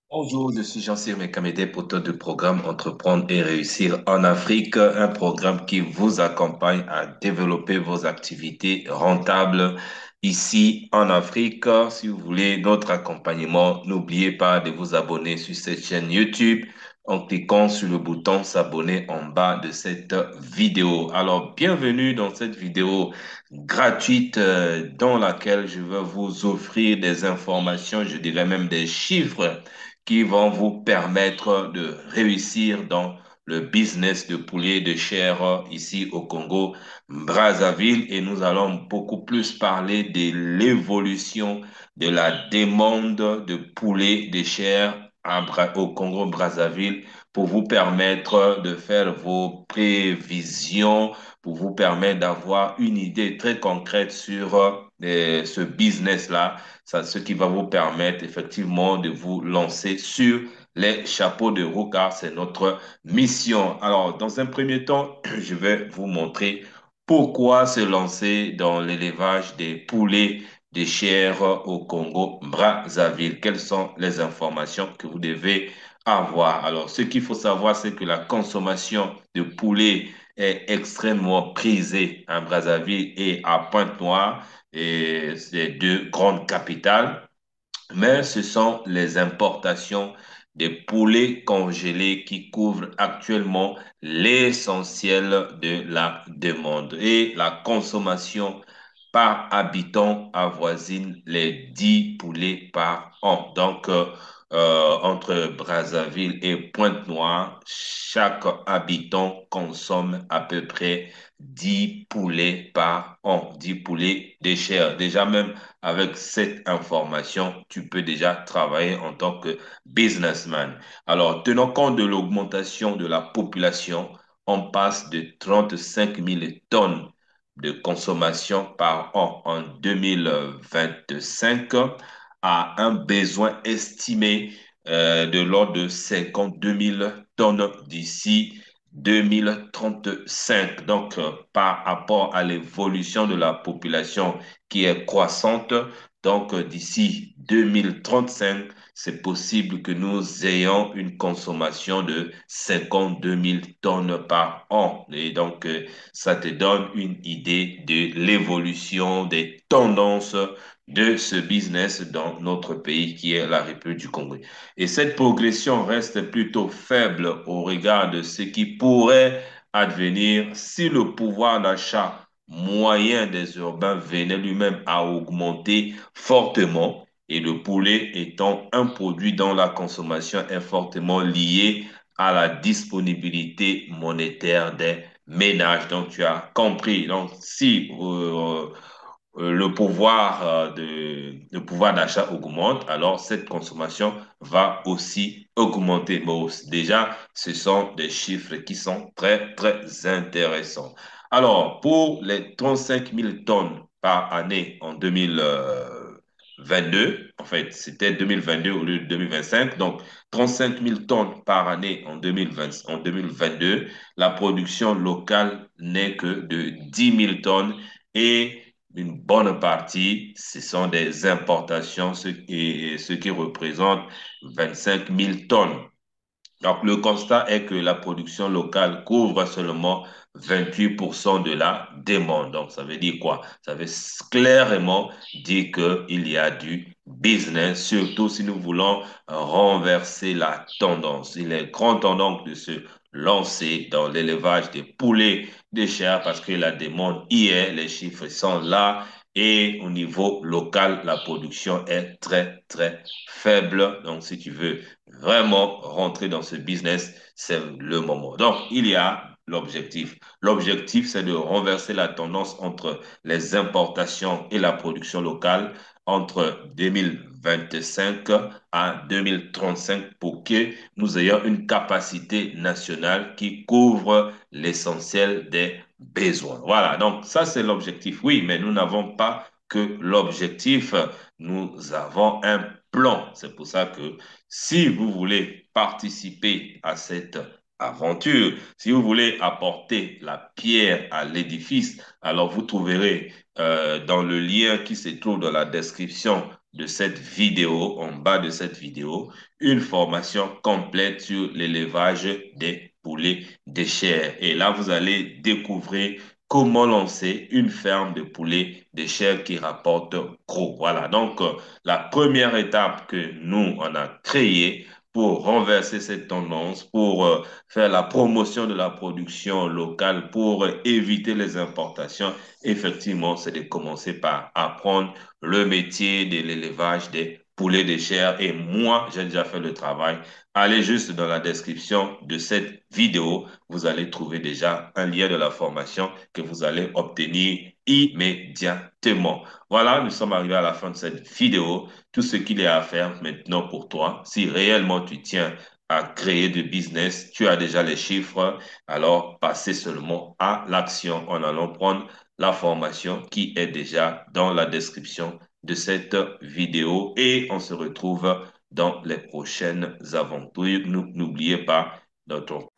Bonjour, je suis Jean-Cyr Mekamede, porteur de programme Entreprendre et réussir en Afrique, un programme qui vous accompagne à développer vos activités rentables ici en Afrique. Si vous voulez notre accompagnement, n'oubliez pas de vous abonner sur cette chaîne YouTube en cliquant sur le bouton s'abonner en bas de cette vidéo. Alors, bienvenue dans cette vidéo gratuite dans laquelle je vais vous offrir des informations, je dirais même des chiffres qui vont vous permettre de réussir dans le business de poulet de chair ici au Congo, Brazzaville. Et nous allons beaucoup plus parler de l'évolution de la demande de poulet de chair au Congo, Brazzaville, pour vous permettre de faire vos prévisions, pour vous permettre d'avoir une idée très concrète sur ce business-là, ce qui va vous permettre effectivement de vous lancer sur les chapeaux de roue, car c'est notre mission. Alors, dans un premier temps, je vais vous montrer pourquoi se lancer dans l'élevage des poulets de chair au Congo, Brazzaville. Quelles sont les informations que vous devez avoir? Alors, ce qu'il faut savoir, c'est que la consommation de poulet est extrêmement prisée à Brazzaville et à Pointe-Noire, et ces deux grandes capitales, mais ce sont les importations des poulets congelés qui couvrent actuellement l'essentiel de la demande. Et la consommation par habitant avoisine les 10 poulets par an. Donc, entre Brazzaville et Pointe-Noire, chaque habitant consomme à peu près 10 poulets par an, 10 poulets de chair. Déjà, même avec cette information, tu peux déjà travailler en tant que businessman. Alors, tenant compte de l'augmentation de la population, on passe de 35 000 tonnes de consommation par an en 2025 à un besoin estimé de l'ordre de 52 000 tonnes d'ici 2035. Donc, par rapport à l'évolution de la population qui est croissante, donc d'ici 2035, c'est possible que nous ayons une consommation de 52 000 tonnes par an. Et donc, ça te donne une idée de l'évolution des tendances de ce business dans notre pays qui est la République du Congo. Et cette progression reste plutôt faible au regard de ce qui pourrait advenir si le pouvoir d'achat moyen des urbains venait lui-même à augmenter fortement, et le poulet étant un produit dont la consommation est fortement liée à la disponibilité monétaire des ménages. Donc, tu as compris. Donc, si le pouvoir d'achat augmente, alors cette consommation va aussi augmenter. Bon, déjà, ce sont des chiffres qui sont très, très intéressants. Alors, pour les 35 000 tonnes par année en 2022, en fait, c'était 2022 au lieu de 2025, donc 35 000 tonnes par année en 2020, en 2022, la production locale n'est que de 10 000 tonnes, et une bonne partie, ce sont des importations, ce qui représente 25 000 tonnes. Donc, le constat est que la production locale couvre seulement 28% de la demande. Donc, ça veut dire quoi? Ça veut clairement dire qu'il y a du business, surtout si nous voulons renverser la tendance. Il est grand temps donc de se lancer dans l'élevage des poulets de chair parce que la demande y est, les chiffres sont là. Et au niveau local, la production est très, très faible. Donc, si tu veux vraiment rentrer dans ce business, c'est le moment. Donc, il y a l'objectif. L'objectif, c'est de renverser la tendance entre les importations et la production locale entre 2025 à 2035 pour que nous ayons une capacité nationale qui couvre l'essentiel des besoins. Voilà, donc ça c'est l'objectif. Oui, mais nous n'avons pas que l'objectif, nous avons un plan. C'est pour ça que si vous voulez participer à cette aventure, si vous voulez apporter la pierre à l'édifice, alors vous trouverez dans le lien qui se trouve dans la description de cette vidéo, en bas de cette vidéo, une formation complète sur l'élevage des poulets de chair. Et là, vous allez découvrir comment lancer une ferme de poulets de chair qui rapporte gros. Voilà, donc la première étape que nous, on a créée pour renverser cette tendance, pour faire la promotion de la production locale, pour éviter les importations, effectivement, c'est de commencer par apprendre le métier de l'élevage des poulets de chair. Et moi, j'ai déjà fait le travail. Allez juste dans la description de cette vidéo. Vous allez trouver déjà un lien de la formation que vous allez obtenir immédiatement. Voilà, nous sommes arrivés à la fin de cette vidéo. Tout ce qu'il y a à faire maintenant pour toi, si réellement tu tiens à créer du business, tu as déjà les chiffres, alors passez seulement à l'action en allant prendre la formation qui est déjà dans la description de cette vidéo et on se retrouve dans les prochaines aventures. N'oubliez pas notre